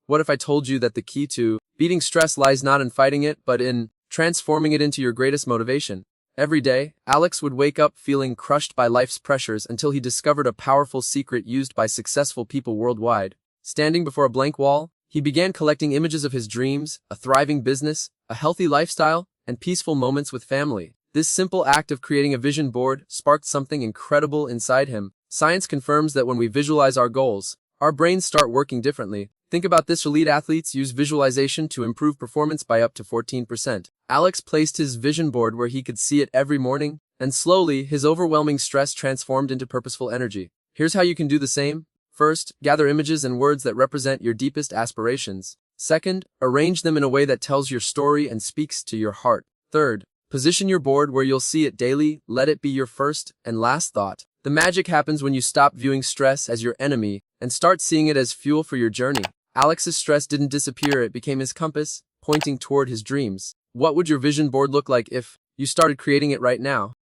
What if I told you that the key to beating stress lies not in fighting it, but in transforming it into your greatest motivation? Every day, Alex would wake up feeling crushed by life's pressures until he discovered a powerful secret used by successful people worldwide. Standing before a blank wall, he began collecting images of his dreams, a thriving business, a healthy lifestyle, and peaceful moments with family. This simple act of creating a vision board sparked something incredible inside him. Science confirms that when we visualize our goals, our brains start working differently. Think about this: elite athletes use visualization to improve performance by up to 14%. Alex placed his vision board where he could see it every morning, and slowly, his overwhelming stress transformed into purposeful energy. Here's how you can do the same. First, gather images and words that represent your deepest aspirations. Second, arrange them in a way that tells your story and speaks to your heart. Third, position your board where you'll see it daily. Let it be your first and last thought. The magic happens when you stop viewing stress as your enemy and start seeing it as fuel for your journey. Alex's stress didn't disappear, it became his compass, pointing toward his dreams. What would your vision board look like if you started creating it right now?